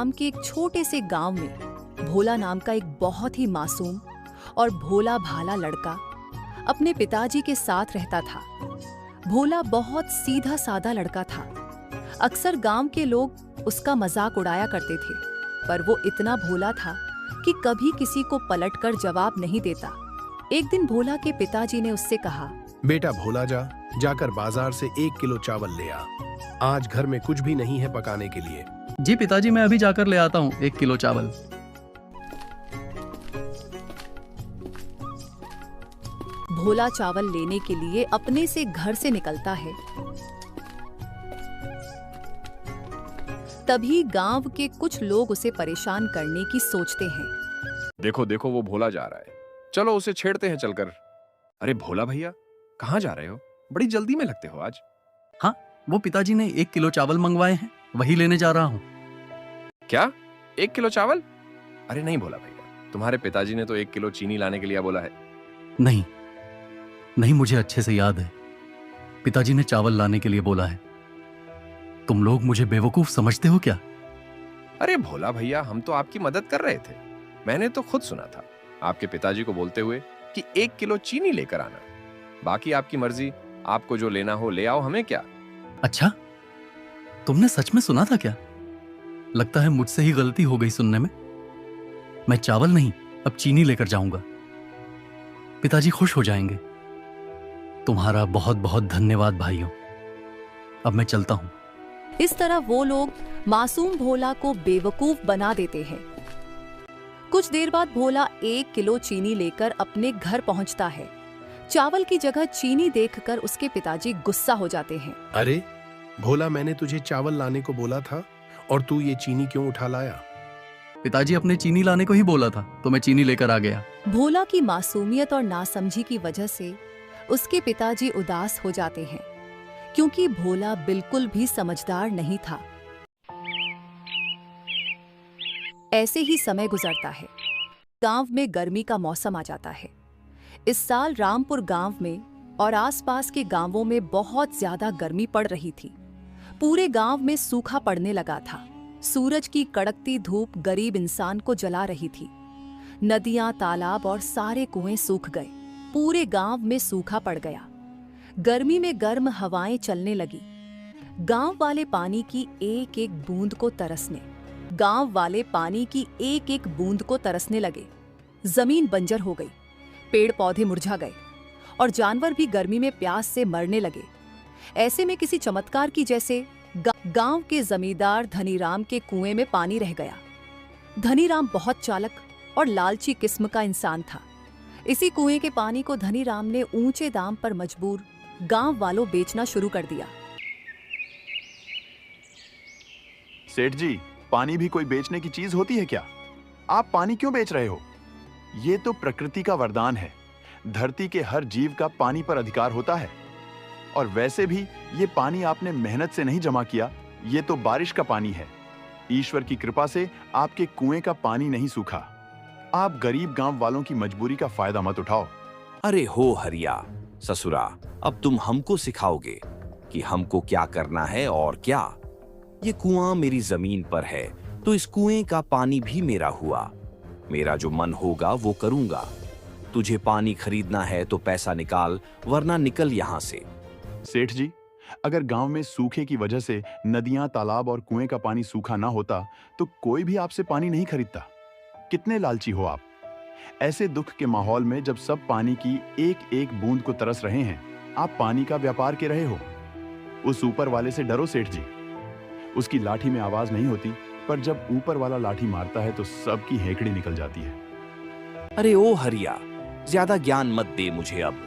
नाम के एक छोटे से गांव में भोला नाम का एक बहुत ही मासूम और भोला भाला लड़का अपने पिताजी के साथ रहता था। भोला बहुत सीधा साधा लड़का था। अक्सर गांव के लोग उसका मजाक उड़ाया करते थे, पर वो इतना भोला था कि कभी किसी को पलटकर जवाब नहीं देता। एक दिन भोला के पिताजी ने उससे कहा, बेटा भोला जाकर बाजार से 1 किलो चावल ले आ। आज घर में कुछ भी नहीं है पकाने के लिए। जी पिताजी, मैं अभी जाकर ले आता हूँ 1 किलो चावल। भोला चावल लेने के लिए अपने से घर से निकलता है। तभी गांव के कुछ लोग उसे परेशान करने की सोचते हैं। देखो देखो, वो भोला जा रहा है, चलो उसे छेड़ते हैं चलकर। अरे भोला भैया, कहाँ जा रहे हो? बड़ी जल्दी में लगते हो आज। हाँ, वो पिताजी ने 1 किलो चावल मंगवाए हैं, वही लेने जा रहा हूँ। क्या 1 किलो चावल? अरे नहीं भोला भैया, तुम्हारे पिताजी ने तो 1 किलो चीनी लाने के लिए बोला है। नहीं, मुझे अच्छे से याद है, पिताजी ने चावल लाने के लिए बोला है। तुम लोग मुझे बेवकूफ समझते हो क्या? अरे भोला भैया, हम तो आपकी मदद कर रहे थे। मैंने तो खुद सुना था आपके पिताजी को बोलते हुए कि 1 किलो चीनी लेकर आना, बाकी आपकी मर्जी, आपको जो लेना हो ले आओ, हमें क्या। अच्छा, तुमने सच में सुना था क्या? लगता है मुझसे ही गलती हो गई सुनने में। मैं चावल नहीं, अब चीनी लेकर जाऊंगा। पिताजी खुश हो जाएंगे। तुम्हारा बहुत बहुत धन्यवाद भाइयों। अब मैं चलता हूं। इस तरह वो लोग मासूम भोला को बेवकूफ बना देते हैं। कुछ देर बाद भोला 1 किलो चीनी लेकर अपने घर पहुंचता है। चावल की जगह चीनी देखकर उसके पिताजी गुस्सा हो जाते हैं। अरे भोला, मैंने तुझे चावल लाने को बोला था और तू ये चीनी क्यों उठा लाया? पिताजी अपने चीनी लाने को ही बोला था, तो मैं चीनी लेकर आ गया। भोला की मासूमियत और नासमझी की वजह से उसके पिताजी उदास हो जाते हैं, क्योंकि भोला बिल्कुल भी समझदार नहीं था। ऐसे ही समय गुजरता है। गांव में गर्मी का मौसम आ जाता है। इस साल रामपुर गांव में और आसपास के गांवों में बहुत ज्यादा गर्मी पड़ रही थी। पूरे गांव में सूखा पड़ने लगा था। सूरज की कड़कती धूप गरीब इंसान को जला रही थी। नदियां, तालाब और सारे कुएं सूख गए। पूरे गांव में सूखा पड़ गया। गर्मी में गर्म हवाएं चलने लगी। गांव वाले पानी की एक एक बूंद को तरसने लगे। जमीन बंजर हो गई, पेड़ पौधे मुरझा गए और जानवर भी गर्मी में प्यास से मरने लगे। ऐसे में किसी चमत्कार की जैसे गांव के जमींदार धनीराम के कुएं में पानी रह गया। धनीराम बहुत चालक और लालची किस्म का इंसान था। इसी कुएं के पानी को धनीराम ने ऊंचे दाम पर मजबूर गांव वालों बेचना शुरू कर दिया। सेठ जी, पानी भी कोई बेचने की चीज होती है क्या? आप पानी क्यों बेच रहे हो? ये तो प्रकृति का वरदान है। धरती के हर जीव का पानी पर अधिकार होता है। और वैसे भी ये पानी आपने मेहनत से नहीं जमा किया, ये तो बारिश का पानी है। ईश्वर की कृपा से आपके कुएं का पानी नहीं सूखा। आप गरीब गांव वालों की मजबूरी का फायदा मत उठाओ। अरे हो हरिया, ससुरा, अब तुम हमको सिखाओगे कि हमको क्या करना है और क्या। ये कुआं मेरी जमीन पर है, तो इस कुएं का पानी भी मेरा हुआ। मेरा जो मन होगा वो करूंगा। तुझे पानी खरीदना है तो पैसा निकाल, वरना निकल यहाँ से। सेठ जी, अगर गांव में सूखे की वजह से नदियां, तालाब और कुएं का पानी सूखा ना होता तो कोई भी आपसे पानी नहीं खरीदता। कितने लालची हो आप। ऐसे दुख के माहौल में जब सब पानी की एक एक बूंद को तरस रहे हैं, आप पानी का व्यापार कर रहे हो। उस ऊपर वाले से डरो सेठ जी। उसकी लाठी में आवाज नहीं होती, पर जब ऊपर वाला लाठी मारता है तो सबकी हेकड़ी निकल जाती है। अरे ओ हरिया, ज्यादा ज्ञान मत दे मुझे अब।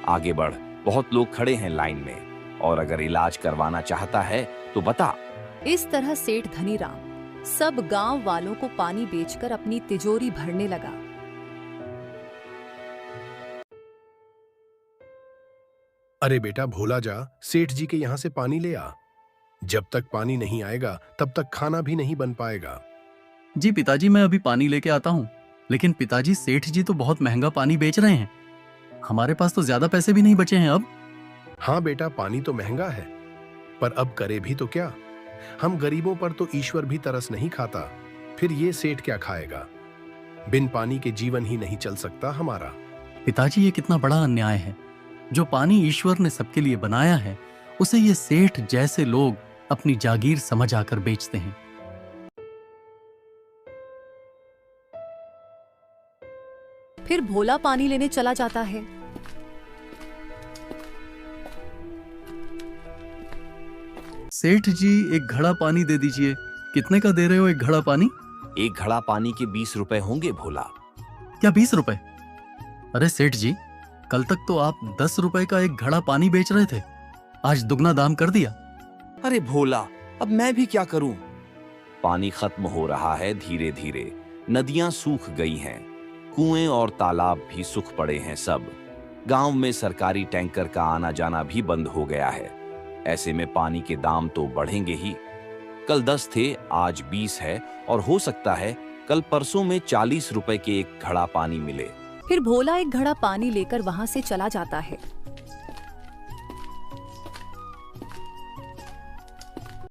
आगे बढ़, बहुत लोग खड़े हैं लाइन में, और अगर इलाज करवाना चाहता है तो बता। इस तरह सेठ धनीराम सब गांव वालों को पानी बेचकर अपनी तिजोरी भरने लगा। अरे बेटा भोला, सेठ जी के यहाँ से पानी ले आ। जब तक पानी नहीं आएगा तब तक खाना भी नहीं बन पाएगा। जी पिताजी, मैं अभी पानी लेके आता हूँ। लेकिन पिताजी, सेठ जी तो बहुत महंगा पानी बेच रहे हैं। हमारे पास तो ज्यादा पैसे भी नहीं बचे हैं अब। हाँ बेटा, पानी तो महंगा है, पर अब करे भी तो क्या। हम गरीबों पर तो ईश्वर भी तरस नहीं खाता, फिर ये सेठ क्या खाएगा? बिन पानी के जीवन ही नहीं चल सकता हमारा। पिताजी, ये कितना बड़ा अन्याय है। जो पानी ईश्वर ने सबके लिए बनाया है, उसे ये सेठ जैसे लोग अपनी जागीर समझ आकर बेचते हैं। फिर भोला पानी लेने चला जाता है। सेठ जी, एक घड़ा पानी दे दीजिए। कितने का दे रहे हो एक घड़ा पानी? एक घड़ा पानी के 20 रुपए होंगे भोला। क्या 20 रुपए? अरे सेठ जी, कल तक तो आप 10 रुपए का एक घड़ा पानी बेच रहे थे, आज दुगना दाम कर दिया। अरे भोला, अब मैं भी क्या करूं? पानी खत्म हो रहा है धीरे धीरे। नदियां सूख गई हैं, कुएं और तालाब भी सूख पड़े हैं सब। गांव में सरकारी टैंकर का आना जाना भी बंद हो गया है। ऐसे में पानी के दाम तो बढ़ेंगे ही। कल 10 थे, आज 20 है, और हो सकता है कल परसों में 40 रुपए के एक घड़ा पानी मिले। फिर भोला एक घड़ा पानी लेकर वहां से चला जाता है।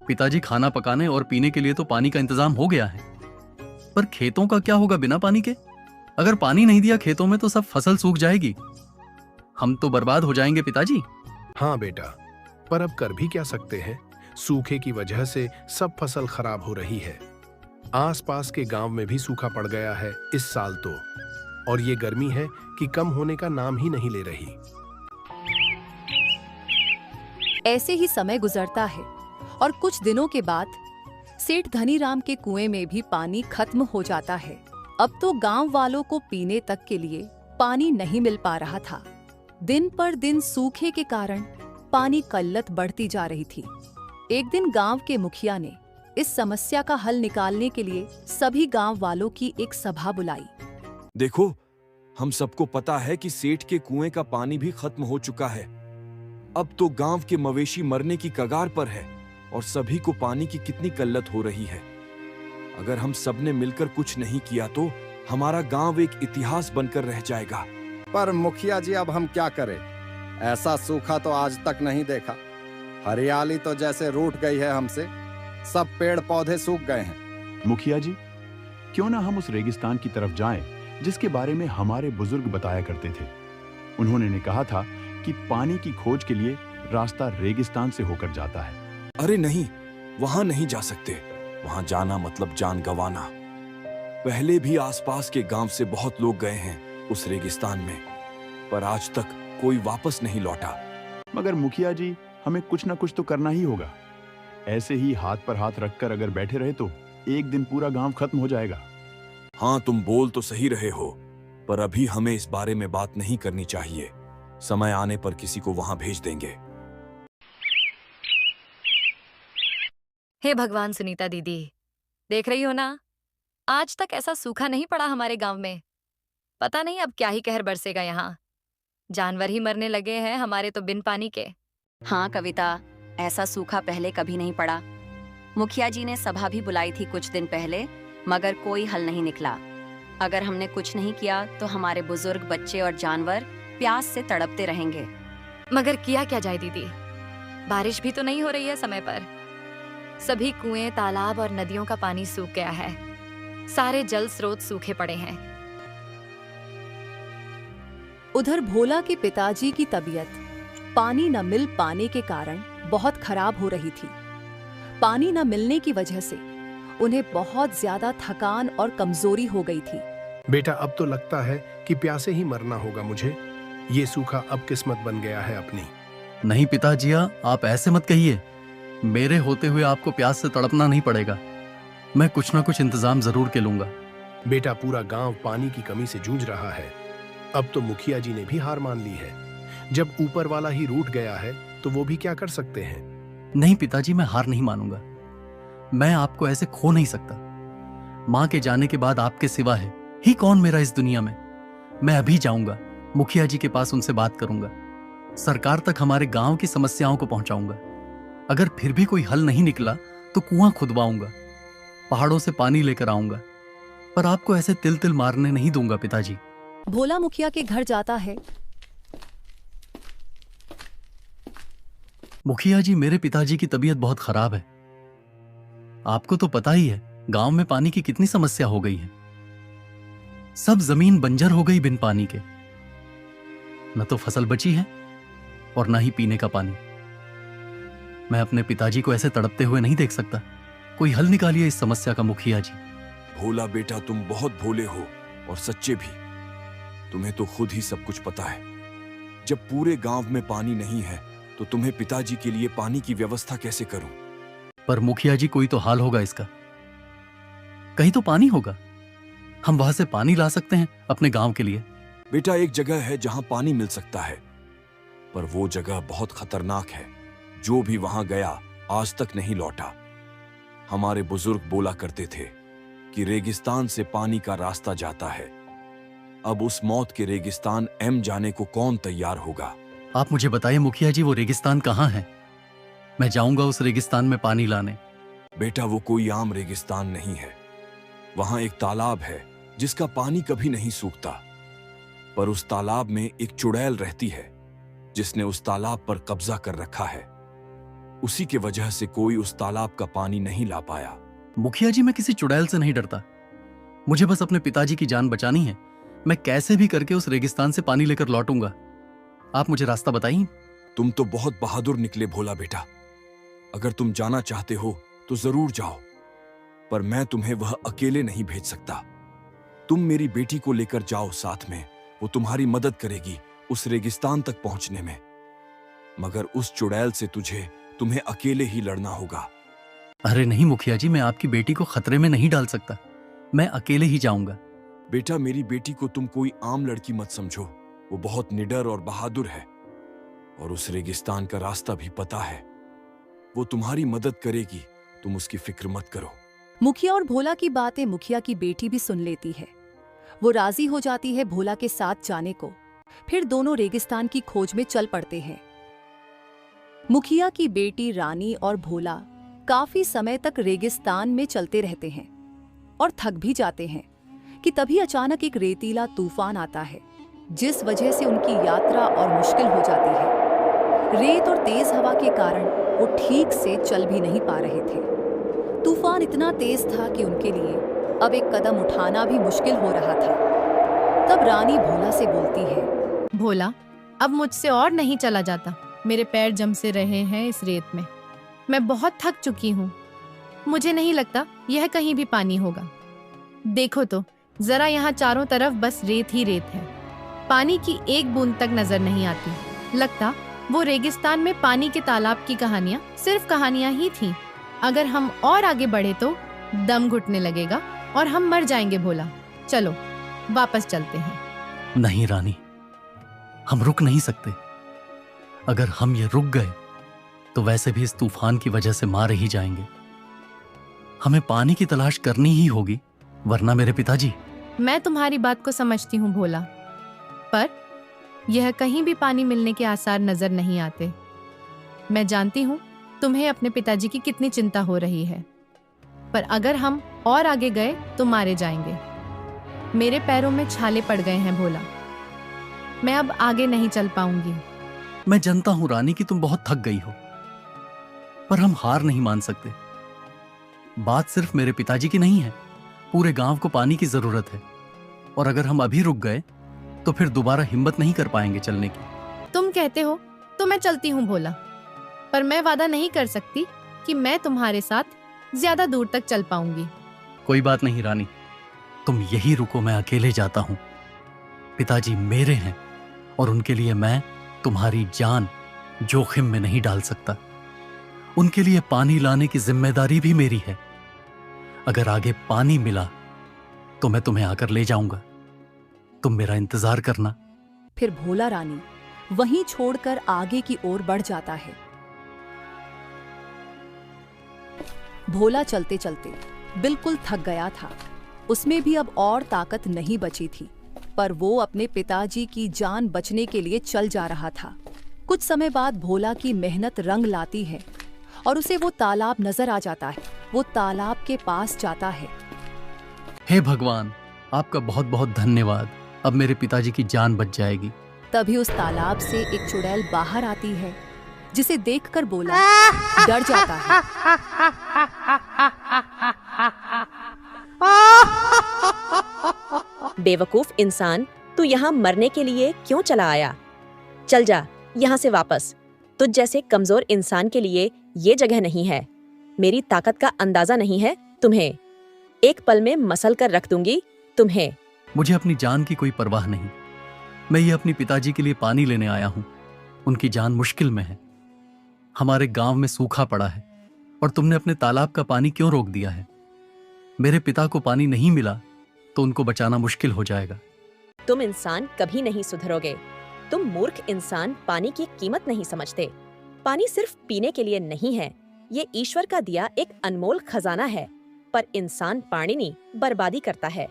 पिताजी, खाना पकाने और पीने के लिए तो पानी का इंतजाम हो गया है, पर खेतों का क्या होगा बिना पानी के? अगर पानी नहीं दिया खेतों में तो सब फसल सूख जाएगी, हम तो बर्बाद हो जाएंगे पिताजी। हाँ बेटा, पर अब कर भी क्या सकते हैं? सूखे की वजह से सब फसल खराब हो रही है। आसपास के गांव में भी सूखा पड़ गया है इस साल तो, और ये गर्मी है कि कम होने का नाम ही नहीं ले रही। ऐसे ही समय गुजरता है और कुछ दिनों के बाद सेठ धनीराम के कुएं में भी पानी खत्म हो जाता है। अब तो गांव वालों को पीने तक के लिए पानी नहीं मिल पा रहा था। दिन पर दिन सूखे के कारण पानी किल्लत बढ़ती जा रही थी। एक दिन गांव के मुखिया ने इस समस्या का हल निकालने के लिए सभी गांव वालों की एक सभा बुलाई। देखो, हम सबको पता है कि सेठ के कुएं का पानी भी खत्म हो चुका है। अब तो गांव के मवेशी मरने की कगार पर है और सभी को पानी की कितनी किल्लत हो रही है। अगर हम सबने मिलकर कुछ नहीं किया तो हमारा गांव एक इतिहास बनकर रह जाएगा। पर मुखिया जी, अब हम क्या करें? ऐसा सूखा तो आज तक नहीं देखा। हरियाली तो जैसे रूठ गई है हमसे, सब पेड़ पौधे सूख गए हैं। मुखिया जी, क्यों ना हम उस रेगिस्तान की तरफ जाएं जिसके बारे में हमारे बुजुर्ग बताया करते थे। उन्होंने ने कहा था कि पानी की खोज के लिए रास्ता रेगिस्तान से होकर जाता है। अरे नहीं, वहां नहीं जा सकते। वहां जाना मतलब जान गंवाना। पहले भी आसपास के गांव से बहुत लोग गए हैं उस रेगिस्तान में, पर आज तक कोई वापस नहीं लौटा। मगर मुखिया जी, हमें कुछ ना कुछ तो करना ही होगा। ऐसे ही हाथ पर हाथ रखकर अगर बैठे रहे तो एक दिन पूरा गांव खत्म हो जाएगा। हाँ, तुम बोल तो सही रहे हो, पर अभी हमें इस बारे में बात नहीं करनी चाहिए। समय आने पर किसी को वहां भेज देंगे। हे भगवान, सुनीता दीदी, देख रही हो ना, आज तक ऐसा सूखा नहीं पड़ा हमारे गांव में। पता नहीं अब क्या ही कहर बरसेगा यहाँ। जानवर ही मरने लगे हैं हमारे तो बिन पानी के। हाँ कविता, ऐसा सूखा पहले कभी नहीं पड़ा। मुखिया जी ने सभा भी बुलाई थी कुछ दिन पहले, मगर कोई हल नहीं निकला। अगर हमने कुछ नहीं किया तो हमारे बुजुर्ग, बच्चे और जानवर प्यास से तड़पते रहेंगे। मगर किया क्या जाए दीदी, बारिश भी तो नहीं हो रही है समय पर। सभी कुएं, तालाब और नदियों का पानी सूख गया है। सारे जल स्रोत सूखे पड़े हैं। उधर भोला के पिताजी की तबीयत पानी न मिल पाने के कारण बहुत खराब हो रही थी। पानी न मिलने की वजह से उन्हें बहुत ज्यादा थकान और कमजोरी हो गई थी। बेटा, अब तो लगता है कि प्यासे ही मरना होगा मुझे। ये सूखा अब किस्मत बन गया है अपनी। नहीं पिताजिया, आप ऐसे मत कहिए। मेरे होते हुए आपको प्यास से तड़पना नहीं पड़ेगा। मैं कुछ ना कुछ इंतजाम जरूर के लूंगा। बेटा, पूरा गांव पानी की कमी से जूझ रहा है। अब तो मुखिया जी ने भी हार मान ली है। जब ऊपर वाला ही रूठ गया है तो वो भी क्या कर सकते हैं। नहीं पिताजी, मैं हार नहीं मानूंगा। मैं आपको ऐसे खो नहीं सकता। माँ के जाने के बाद आपके सिवा है ही कौन मेरा इस दुनिया में। मैं अभी जाऊंगा मुखिया जी के पास, उनसे बात करूंगा। सरकार तक हमारे गांव की समस्याओं को पहुंचाऊंगा। अगर फिर भी कोई हल नहीं निकला तो कुआं खुदवाऊंगा, पहाड़ों से पानी लेकर आऊंगा, पर आपको ऐसे तिल तिल मारने नहीं दूंगा पिताजी। भोला मुखिया के घर जाता है। मुखिया जी, मेरे पिताजी की तबीयत बहुत खराब है। आपको तो पता ही है गांव में पानी की कितनी समस्या हो गई है। सब जमीन बंजर हो गई बिन पानी के। न तो फसल बची है और न ही पीने का पानी। मैं अपने पिताजी को ऐसे तड़पते हुए नहीं देख सकता। कोई हल निकालिए इस समस्या का मुखिया जी। भोला बेटा, तुम बहुत भोले हो और सच्चे भी। तुम्हें तो खुद ही सब कुछ पता है। जब पूरे गांव में पानी नहीं है तो तुम्हें पिताजी के लिए पानी की व्यवस्था कैसे करूं? पर मुखिया जी, कोई तो हाल होगा इसका। कहीं तो पानी होगा, हम वहां से पानी ला सकते हैं अपने गांव के लिए। बेटा, एक जगह है जहां पानी मिल सकता है, पर वो जगह बहुत खतरनाक है। जो भी वहां गया आज तक नहीं लौटा। हमारे बुजुर्ग बोला करते थे कि रेगिस्तान से पानी का रास्ता जाता है। अब उस मौत के रेगिस्तान एम जाने को कौन तैयार होगा? आप मुझे बताइए मुखिया जी, वो रेगिस्तान कहाँ है? मैं जाऊंगा उस रेगिस्तान में पानी लाने। बेटा, वो कोई आम रेगिस्तान नहीं है। वहां एक तालाब है जिसका पानी कभी नहीं सूखता, पर उस तालाब में एक चुड़ैल रहती है जिसने उस तालाब पर कब्जा कर रखा है। उसी के वजह से कोई उस तालाब का पानी नहीं ला पाया। मुखिया जी, मैं किसी चुड़ैल से नहीं डरता। मुझे बस अपने पिताजी की जान बचानी है। मैं कैसे भी करके उस रेगिस्तान से पानी लेकर लौटूंगा। आप मुझे रास्ता बताइए। तुम तो बहुत बहादुर निकले भोला बेटा। अगर तुम जाना चाहते हो तो जरूर जाओ, पर मैं तुम्हें वह अकेले नहीं भेज सकता। तुम मेरी बेटी को लेकर जाओ साथ में। वो तुम्हारी मदद करेगी उस रेगिस्तान तक पहुंचने में। मगर उस चुड़ैल से तुम्हें अकेले ही लड़ना होगा। अरे नहीं मुखिया जी, मैं आपकी बेटी को खतरे में नहीं डाल सकता। मैं अकेले ही जाऊंगा। बेटा, मेरी बेटी को तुम कोई आम लड़की मत समझो। वो बहुत निडर और बहादुर है और उस रेगिस्तान का रास्ता भी पता है। वो तुम्हारी मदद करेगी, तुम उसकी फिक्र मत करो। मुखिया और भोला की बातें मुखिया की बेटी भी सुन लेती है। वो राजी हो जाती है भोला के साथ जाने को। फिर दोनों रेगिस्तान की खोज में चल पड़ते हैं। मुखिया की बेटी रानी और भोला काफी समय तक रेगिस्तान में चलते रहते हैं और थक भी जाते हैं कि तभी अचानक एक रेतीला तूफान आता है, जिस वजह से उनकी यात्रा और मुश्किल हो जाती है। रेत और तेज हवा के कारण वो ठीक से चल भी नहीं पा रहे थे। तूफान इतना तेज था कि उनके लिए अब एक कदम उठाना भी मुश्किल हो रहा था। तब रानी भोला से बोलती है, भोला, अब मुझसे और नहीं चला जाता। मेरे पैर जम से रहे हैं इस रेत में। मैं बहुत थक चुकी हूँ। मुझे नहीं लगता यह कहीं भी पानी होगा। देखो तो जरा, यहाँ चारों तरफ बस रेत ही रेत है। पानी की एक बूंद तक नजर नहीं आती। लगता वो रेगिस्तान में पानी के तालाब की कहानियां सिर्फ कहानियां ही थीं। अगर हम और आगे बढ़े तो दम घुटने लगेगा और हम मर जाएंगे। भोला, चलो वापस चलते हैं। नहीं रानी, हम रुक नहीं सकते। अगर हम ये रुक गए तो वैसे भी इस तूफान की वजह से मारे ही जाएंगे। हमें पानी की तलाश करनी ही होगी, वरना मेरे पिताजी। मैं तुम्हारी बात को समझती हूँ भोला, पर यह कहीं भी पानी मिलने के आसार नजर नहीं आते। मैं जानती हूँ तुम्हें अपने पिताजी की कितनी चिंता हो रही है, पर अगर हम और आगे गए तो मारे जाएंगे। मेरे पैरों में छाले पड़ गए हैं भोला। मैं अब आगे नहीं चल पाऊंगी। मैं जानता हूं रानी कि तुम बहुत थक गई हो, पर हम हार नहीं मान सकते। बात सिर्फ मेरे पिताजी की नहीं है, पूरे गांव को पानी की जरूरत है। और अगर हम अभी रुक गए तो फिर दोबारा हिम्मत नहीं कर पाएंगे चलने की। तुम कहते हो तो मैं चलती हूँ भोला, पर मैं वादा नहीं कर सकती कि मैं तुम्हारे साथ ज्यादा दूर तक चल पाऊंगी। कोई बात नहीं रानी, तुम यही रुको, मैं अकेले जाता हूं। पिताजी मेरे हैं और उनके लिए मैं तुम्हारी जान जोखिम में नहीं डाल सकता। उनके लिए पानी लाने की जिम्मेदारी भी मेरी है। अगर आगे पानी मिला तो मैं तुम्हें आकर ले जाऊंगा। तुम मेरा इंतजार करना। फिर भोला रानी वहीं छोड़कर आगे की ओर बढ़ जाता है। भोला चलते चलते बिल्कुल थक गया था। उसमें भी अब और ताकत नहीं बची थी, पर वो अपने पिताजी की जान बचने के लिए चल जा रहा था। कुछ समय बाद भोला की मेहनत रंग लाती है और उसे वो तालाब नजर आ जाता है। वो तालाब के पास जाता है। हे भगवान, आपका बहुत बहुत धन्यवाद। अब मेरे पिताजी की जान बच जाएगी। तभी उस तालाब से एक चुड़ैल बाहर आती है, जिसे देखकर भोला डर जाता है। बेवकूफ इंसान, तू यहाँ मरने के लिए क्यों चला आया? चल जा यहाँ से वापस। तुझ जैसे कमजोर इंसान के लिए ये जगह नहीं है। मेरी ताकत का अंदाजा नहीं है तुम्हें। एक पल में मसल कर रख दूंगी तुम्हें। मुझे अपनी जान की कोई परवाह नहीं। मैं ये अपनी पिताजी के लिए पानी लेने आया हूं। उनकी जान मुश्किल में है। हमारे गांव में सूखा पड़ा है और तुमने अपने तालाब का पानी क्यों रोक दिया है? मेरे पिता को पानी नहीं मिला तो उनको बचाना मुश्किल हो जाएगा। तुम इंसान कभी नहीं सुधरोगे। तुम मूर्ख इंसान पानी की कीमत नहीं समझते। पानी सिर्फ पीने के लिए नहीं है, ये ईश्वर का दिया एक अनमोल खजाना है। पर इंसान पानी बर्बादी करता है,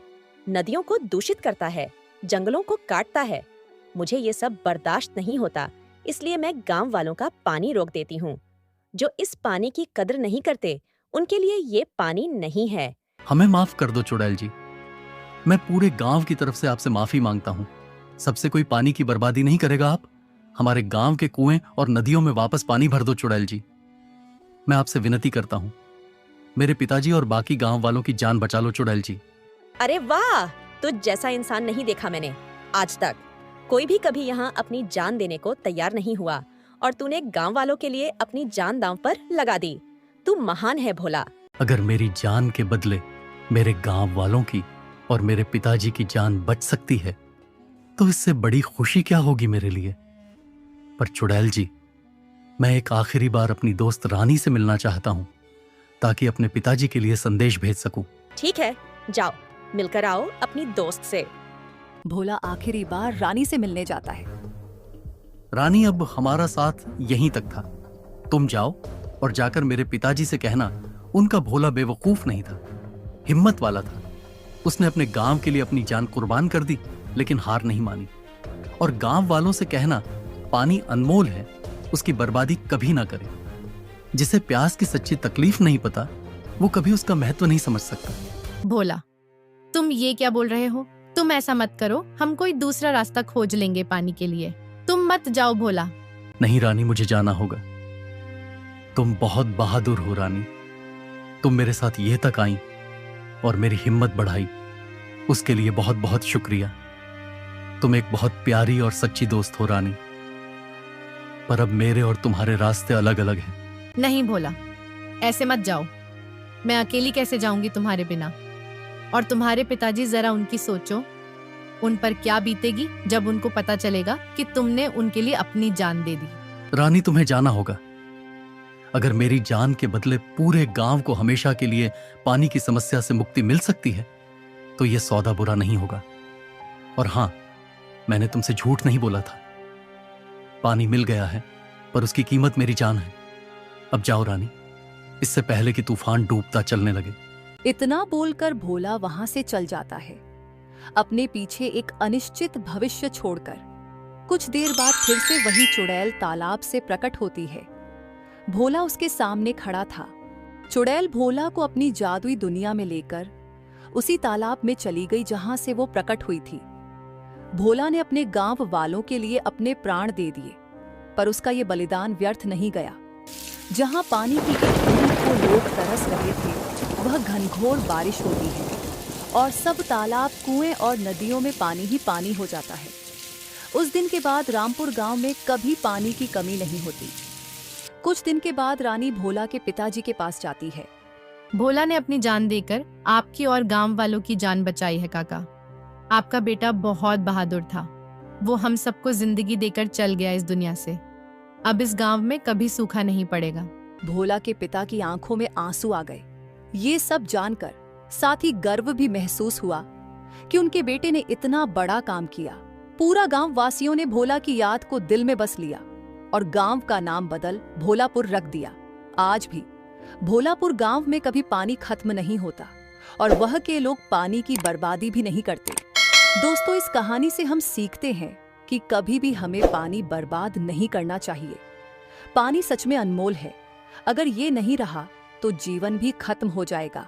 नदियों को दूषित करता है, जंगलों को काटता है। मुझे ये सब बर्दाश्त नहीं होता, इसलिए मैं गांव वालों का पानी रोक देती हूँ। जो इस पानी की कदर नहीं करते, उनके लिए ये पानी नहीं है। हमें माफ कर दो चुड़ैल जी। मैं पूरे गांव की तरफ से आपसे माफी मांगता हूँ। सबसे कोई पानी की बर्बादी नहीं करेगा आप। हमारे गांव के कुएं और नदियों में वापस पानी भर दो चुड़ैल जी। मैं आपसे विनती करता हूँ, मेरे पिताजी और बाकी गांव वालों की जान बचा लो चुड़ैल जी। अरे वाह, तुझ जैसा इंसान नहीं देखा मैंने आज तक। कोई भी कभी यहाँ अपनी जान देने को तैयार नहीं हुआ और तूने गांव वालों के लिए अपनी जान दांव पर लगा दी। तू महान है भोला। अगर मेरी जान के बदले मेरे गांव वालों की और मेरे पिताजी की जान बच सकती है तो इससे बड़ी खुशी क्या होगी मेरे लिए। पर चुड़ैल जी, मैं एक आखिरी बार अपनी दोस्त रानी से मिलना चाहता हूँ ताकि अपने पिताजी के लिए संदेश भेज सकूं। ठीक है, जाओ मिलकर आओ अपनी दोस्त से। भोला आखिरी बार रानी से मिलने जाता है। रानी, अब हमारा साथ यहीं तक था। तुम जाओ और जाकर मेरे पिताजी से कहना उनका भोला बेवकूफ नहीं था, हिम्मत वाला था। उसने अपने गांव के लिए अपनी जान कुर्बान कर दी लेकिन हार नहीं मानी। और गांव वालों से कहना पानी अनमोल है, उसकी बर्बादी कभी ना करे। जिसे प्यास की सच्ची तकलीफ नहीं पता वो कभी उसका महत्व नहीं समझ सकता। भोला, तुम ये क्या बोल रहे हो? तुम ऐसा मत करो, हम कोई दूसरा रास्ता खोज लेंगे पानी के लिए। तुम मत जाओ भोला। नहीं रानी, मुझे जाना होगा। तुम बहुत बहादुर हो रानी। तुम मेरे साथ ये तक आई और मेरी हिम्मत बढ़ाई, उसके लिए बहुत बहुत शुक्रिया। तुम एक बहुत प्यारी और सच्ची दोस्त हो रानी। पर अब मेरे और तुम्हारे रास्ते अलग अलग हैं। नहीं भोला, ऐसे मत जाओ। मैं अकेली कैसे जाऊंगी तुम्हारे बिना? और तुम्हारे पिताजी, जरा उनकी सोचो, उन पर क्या बीतेगी जब उनको पता चलेगा कि तुमने उनके लिए अपनी जान दे दी। रानी, तुम्हें जाना होगा। अगर मेरी जान के बदले पूरे गांव को हमेशा के लिए पानी की समस्या से मुक्ति मिल सकती है तो यह सौदा बुरा नहीं होगा। और हां, मैंने तुमसे झूठ नहीं बोला था। पानी मिल गया है पर उसकी कीमत मेरी जान है। अब जाओ रानी, इससे पहले कि तूफान डूबता चलने लगे। इतना बोलकर भोला वहां से चल जाता है, अपने पीछे एक अनिश्चित भविष्य छोड़कर। कुछ देर बाद फिर से वही चुड़ैल तालाब से प्रकट होती है। भोला उसके सामने खड़ा था। चुड़ैल भोला को अपनी जादुई दुनिया में लेकर उसी तालाब में चली गई जहां से वो प्रकट हुई थी। भोला ने अपने गांव वालों के लिए अपने प्राण दे दिए, पर उसका ये बलिदान व्यर्थ नहीं गया। जहां पानी की एक बूंद को लोग तरस रहे थे, वह घनघोर बारिश होती है और सब तालाब, कुएं और नदियों में पानी ही पानी हो जाता है। उस दिन के बाद रामपुर गांव में कभी पानी की कमी नहीं होती। कुछ दिन के बाद रानी भोला के पिताजी के पास जाती है। भोला ने अपनी जान देकर आपकी और गांव वालों की जान बचाई है काका। आपका बेटा बहुत बहादुर था। वो हम सबको जिंदगी देकर चल गया इस दुनिया से। अब इस गांव में कभी सूखा नहीं पड़ेगा। भोला के पिता की आंखों में आंसू आ गए। ये सब जानकर साथ ही गर्व भी महसूस हुआ कि उनके बेटे ने इतना बड़ा काम किया। पूरा गांव वासियों ने भोला की याद को दिल में बस लिया और गांव का नाम बदल भोलापुर रख दिया। आज भी भोलापुर गांव में कभी पानी खत्म नहीं होता और वह के लोग पानी की बर्बादी भी नहीं करते। दोस्तों, इस कहानी से हम सीखते हैं कि कभी भी हमें पानी बर्बाद नहीं करना चाहिए। पानी सच में अनमोल है। अगर ये नहीं रहा तो जीवन भी खत्म हो जाएगा।